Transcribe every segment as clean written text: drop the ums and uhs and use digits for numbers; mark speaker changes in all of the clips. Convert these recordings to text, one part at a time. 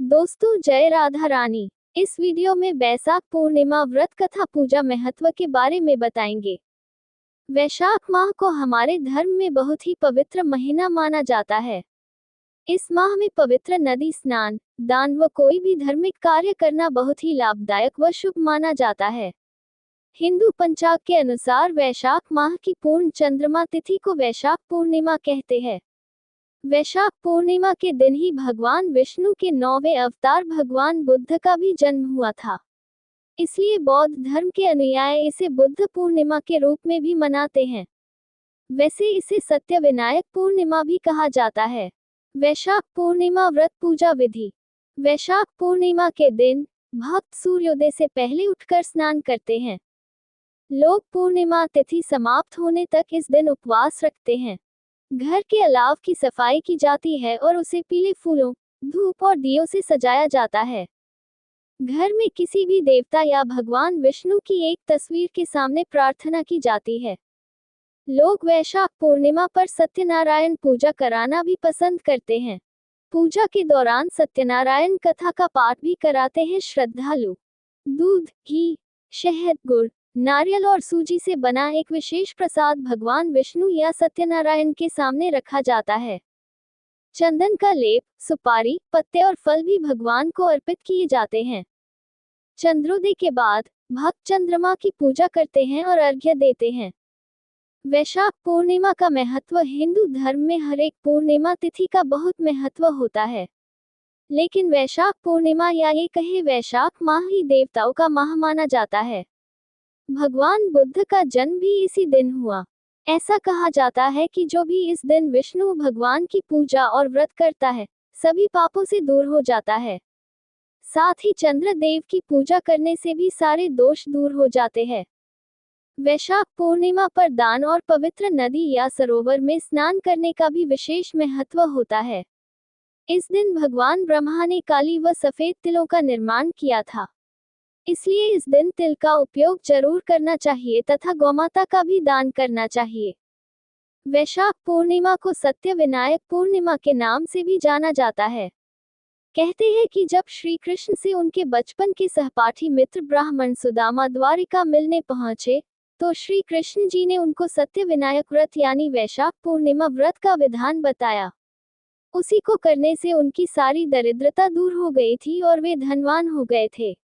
Speaker 1: दोस्तों, जय राधा रानी। इस वीडियो में वैशाख पूर्णिमा व्रत कथा पूजा महत्व के बारे में बताएंगे। वैशाख माह को हमारे धर्म में बहुत ही पवित्र महीना माना जाता है। इस माह में पवित्र नदी स्नान, दान व कोई भी धार्मिक कार्य करना बहुत ही लाभदायक व शुभ माना जाता है। हिंदू पंचांग के अनुसार वैशाख माह की पूर्ण चंद्रमा तिथि को वैशाख पूर्णिमा कहते हैं। वैशाख पूर्णिमा के दिन ही भगवान विष्णु के 9वें अवतार भगवान बुद्ध का भी जन्म हुआ था। इसलिए बौद्ध धर्म के अनुयायी इसे बुद्ध पूर्णिमा के रूप में भी मनाते हैं। वैसे इसे सत्य विनायक पूर्णिमा भी कहा जाता है। वैशाख पूर्णिमा व्रत पूजा विधि। वैशाख पूर्णिमा के दिन भक्त सूर्योदय से पहले उठकर स्नान करते हैं। लोग पूर्णिमा तिथि समाप्त होने तक इस दिन उपवास रखते हैं। घर के अलाव की सफाई की जाती है और उसे पीले फूलों, धूप और दियों से सजाया जाता है। घर में किसी भी देवता या भगवान विष्णु की एक तस्वीर के सामने प्रार्थना की जाती है। लोग वैशाख पूर्णिमा पर सत्यनारायण पूजा कराना भी पसंद करते हैं। पूजा के दौरान सत्यनारायण कथा का पाठ भी कराते हैं श्रद्धालु। दूध, घी, शहद, गुड़, नारियल और सूजी से बना एक विशेष प्रसाद भगवान विष्णु या सत्यनारायण के सामने रखा जाता है। चंदन का लेप, सुपारी, पत्ते और फल भी भगवान को अर्पित किए जाते हैं। चंद्रोदय के बाद भक्त चंद्रमा की पूजा करते हैं और अर्घ्य देते हैं। वैशाख पूर्णिमा का महत्व। हिंदू धर्म में हर एक पूर्णिमा तिथि का बहुत महत्व होता है, लेकिन वैशाख पूर्णिमा या ये कहे वैशाख माह ही देवताओं का माह माना जाता है। भगवान बुद्ध का जन्म भी इसी दिन हुआ। ऐसा कहा जाता है कि जो भी इस दिन विष्णु भगवान की पूजा और व्रत करता है, सभी पापों से दूर हो जाता है। साथ ही चंद्र देव की पूजा करने से भी सारे दोष दूर हो जाते हैं। वैशाख पूर्णिमा पर दान और पवित्र नदी या सरोवर में स्नान करने का भी विशेष महत्व होता है। इस दिन भगवान ब्रह्मा ने काली व सफेद तिलों का निर्माण किया था। इसलिए इस दिन तिल का उपयोग जरूर करना चाहिए तथा गौमाता का भी दान करना चाहिए। वैशाख पूर्णिमा को सत्य विनायक पूर्णिमा के नाम से भी जाना जाता है। कहते हैं कि जब श्री कृष्ण से उनके बचपन के सहपाठी मित्र ब्राह्मण सुदामा द्वारिका मिलने पहुंचे, तो श्री कृष्ण जी ने उनको सत्य विनायक व्रत यानी वैशाख पूर्णिमा व्रत का विधान बताया। उसी को करने से उनकी सारी दरिद्रता दूर हो गई थी और वे धनवान हो गए थे।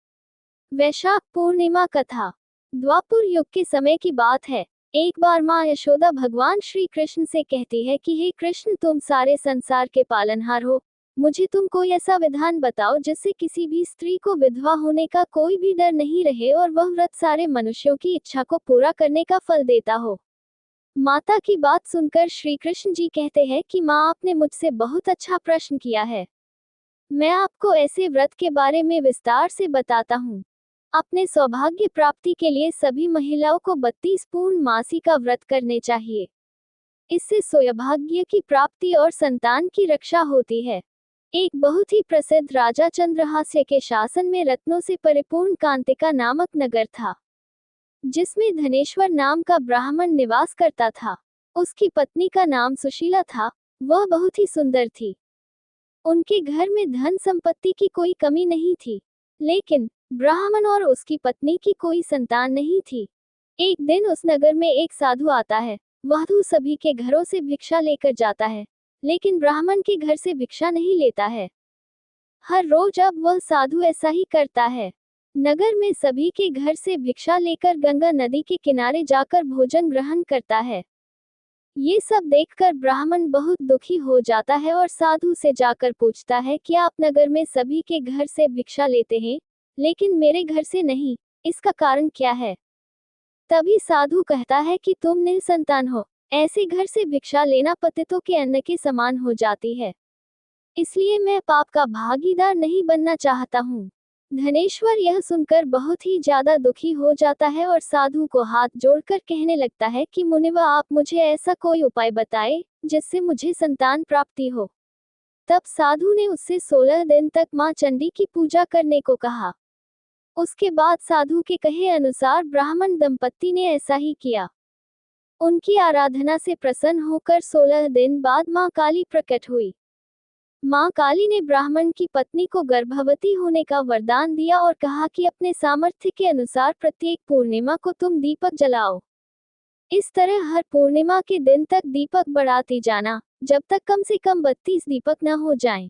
Speaker 1: वैशाख पूर्णिमा कथा। द्वापर युग के समय की बात है। एक बार माँ यशोदा भगवान श्री कृष्ण से कहती है कि हे कृष्ण, तुम सारे संसार के पालनहार हो, मुझे तुम कोई ऐसा विधान बताओ जिससे किसी भी स्त्री को विधवा होने का कोई भी डर नहीं रहे और वह व्रत सारे मनुष्यों की इच्छा को पूरा करने का फल देता हो। माता की बात सुनकर श्री कृष्ण जी कहते हैं कि माँ, आपने मुझसे बहुत अच्छा प्रश्न किया है। मैं आपको ऐसे व्रत के बारे में विस्तार से बताता हूँ। अपने सौभाग्य प्राप्ति के लिए सभी महिलाओं को 32 पूर्ण मासी का व्रत करने चाहिए। इससे सौभाग्य की प्राप्ति और संतान की रक्षा होती है। एक बहुत ही प्रसिद्ध राजा चंद्रहास्य के शासन में रत्नों से परिपूर्ण कांतिका नामक नगर था, जिसमें धनेश्वर नाम का ब्राह्मण निवास करता था। उसकी पत्नी का नाम सुशीला था। वह बहुत ही सुंदर थी। उनके घर में धन संपत्ति की कोई कमी नहीं थी, लेकिन ब्राह्मण और उसकी पत्नी की कोई संतान नहीं थी। एक दिन उस नगर में एक साधु आता है। वह सभी के घरों से भिक्षा लेकर जाता है, लेकिन ब्राह्मण के घर से भिक्षा नहीं लेता है। हर रोज अब वह साधु ऐसा ही करता है। नगर में सभी के घर से भिक्षा लेकर गंगा नदी के किनारे जाकर भोजन ग्रहण करता है। ये सब देखकर ब्राह्मण बहुत दुखी हो जाता है और साधु से जाकर पूछता है कि आप नगर में सभी के घर से भिक्षा लेते हैं, लेकिन मेरे घर से नहीं, इसका कारण क्या है? तभी साधु कहता है कि तुम निसंतान हो, ऐसे घर से भिक्षा लेना पतितों के अन्न के समान हो जाती है, इसलिए मैं पाप का भागीदार नहीं बनना चाहता हूँ। धनेश्वर यह सुनकर बहुत ही ज्यादा दुखी हो जाता है और साधु को हाथ जोड़कर कहने लगता है कि मुनिवा, आप मुझे ऐसा कोई उपाय बताए जिससे मुझे संतान प्राप्ति हो। तब साधु ने उससे 16 दिन तक माँ चंडी की पूजा करने को कहा। उसके बाद साधु के कहे अनुसार ब्राह्मण दंपत्ति ने ऐसा ही किया। उनकी आराधना से प्रसन्न होकर 16 दिन बाद माँ काली प्रकट हुई। माँ काली ने ब्राह्मण की पत्नी को गर्भवती होने का वरदान दिया और कहा कि अपने सामर्थ्य के अनुसार प्रत्येक पूर्णिमा को तुम दीपक जलाओ। इस तरह हर पूर्णिमा के दिन तक दीपक बढ़ाती जाना, जब तक कम से कम 32 दीपक न हो जाएं।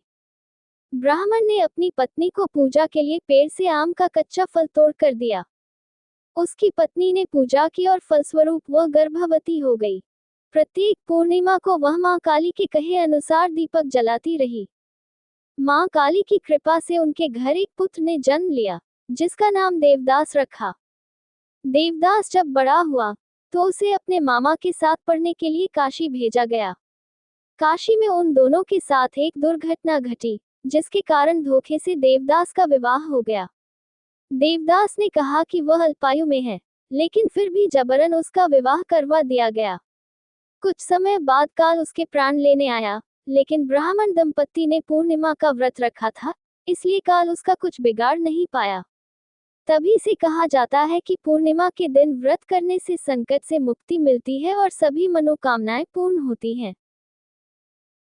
Speaker 1: ब्राह्मण ने अपनी पत्नी को पूजा के लिए पेड़ से आम का कच्चा फल तोड़ कर दिया। उसकी पत्नी ने पूजा की और फलस्वरूप वह गर्भवती हो गई। प्रत्येक पूर्णिमा को वह माँ काली के कहे अनुसार दीपक जलाती रही। माँ काली की कृपा से उनके घर एक पुत्र ने जन्म लिया, जिसका नाम देवदास रखा। देवदास जब बड़ा हुआ तो उसे अपने मामा के साथ पढ़ने के लिए काशी भेजा गया। काशी में उन दोनों के साथ एक दुर्घटना घटी, जिसके कारण धोखे से देवदास का विवाह हो गया। देवदास ने कहा कि वह अल्पायु में है, लेकिन फिर भी जबरन उसका विवाह करवा दिया गया। कुछ समय बाद काल उसके प्राण लेने आया, लेकिन ब्राह्मण दंपति ने पूर्णिमा का व्रत रखा था, इसलिए काल उसका कुछ बिगाड़ नहीं पाया। तभी से कहा जाता है कि पूर्णिमा के दिन व्रत करने से संकट से मुक्ति मिलती है और सभी मनोकामनाएं पूर्ण होती हैं।